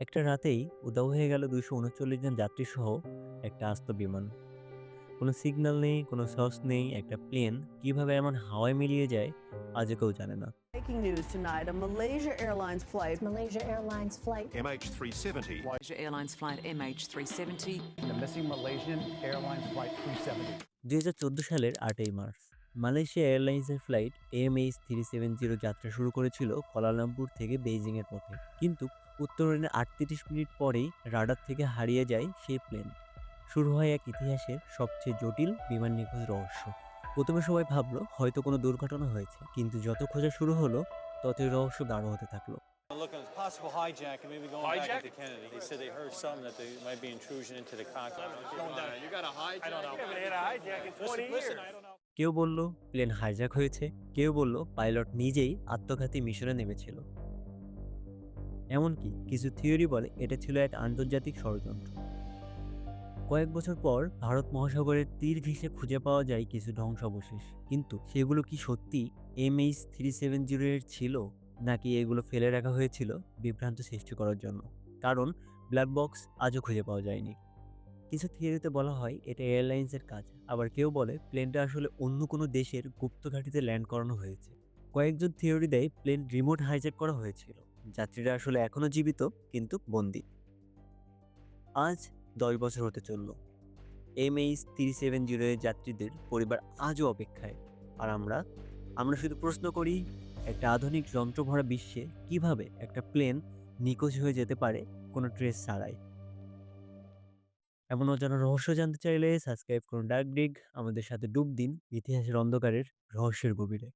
একটা রাতেই উধাও হয়ে গেল ২৩৯ জন যাত্রীসহ একটা আস্ত বিমান। কোনো সিগন্যাল নেই, কোনো সস নেই। একটা প্লেন কিভাবে এমন হাওয়ায় মিলিয়ে যায় আজও কেউ জানে না। Breaking news tonight, a Malaysia Airlines flight. Malaysia Airlines flight MH370. Malaysia Airlines flight MH370. The missing Malaysian Airlines Flight 370. ২০১৪ সালের ৮ই মার্চ মালয়েশিয়া এয়ারলাইন্সের ফ্লাইট MH370 যাত্রা শুরু করেছিল কুয়ালালামপুর থেকে বেইজিংয়ের পথে। কিন্তু উত্তরণের ৩৮ মিনিট পরেই রাডার থেকে হারিয়ে যায় সেই প্লেন। শুরু হয় এক ইতিহাসের সবচেয়ে জটিল বিমান নিখোঁজ রহস্য। প্রথমে সবাই ভাবলো হয়তো কোনো দুর্ঘটনা হয়েছে, কিন্তু যত খোঁজা শুরু হলো ততই রহস্য গাঢ় হতে থাকলো। Looking at possible hijacking, maybe going back into Kennedy. They said they heard something that there might be intrusion into the cockpit. You got a hijack? I don't know. You haven't had a hijack in 20 Listen, years. I don't know. কেউ বলল plane hijack হয়েছে, কেউ বলল pilot নিজেই আত্মঘাতী মিশনে নেমেছিল। এমনকি কিছু থিওরি বলে এটা ছিল এক আন্তর্জাতিক ষড়যন্ত্র। কয়েক বছর পর ভারত মহাসাগরের তীর ঘেঁষে খুঁজে পাওয়া যায় কিছু ধ্বংসাবশেষ, কিন্তু সেগুলো কি সত্যি MH370 এর ছিল, নাকি এগুলো ফেলে রাখা হয়েছিল বিভ্রান্ত সৃষ্টি করার জন্য? কারণ ব্ল্যাক বক্স আজও খুঁজে পাওয়া যায়নি। কিছু থিওরিতে বলা হয় এটা এয়ারলাইন্সের কাজ, আবার কেউ বলে প্লেনটা আসলে অন্য কোনো দেশের গুপ্ত ঘাঁটিতে ল্যান্ড করানো হয়েছে। কয়েকজন থিওরি দেয় প্লেন রিমোট হাইজ্যাক করা হয়েছিল, যাত্রীরা আসলে এখনো জীবিত কিন্তু বন্দী। আজ ১০ বছর হতে চলল, MH370 এর যাত্রীদের পরিবার আজও অপেক্ষায়। আর আমরা শুধু প্রশ্ন করি, একটা আধুনিক যন্ত্রভরা বিশ্বে কিভাবে একটা প্লেন নিখোঁজ হয়ে যেতে পারে কোনো ট্রেস ছাড়াই? এমন অজানা রহস্য জানতে চাইলে সাবস্ক্রাইব করুন ডার্ক ডিগ। আমাদের সাথে ডুব দিন ইতিহাসের অন্ধকারের রহস্যের গভীরে।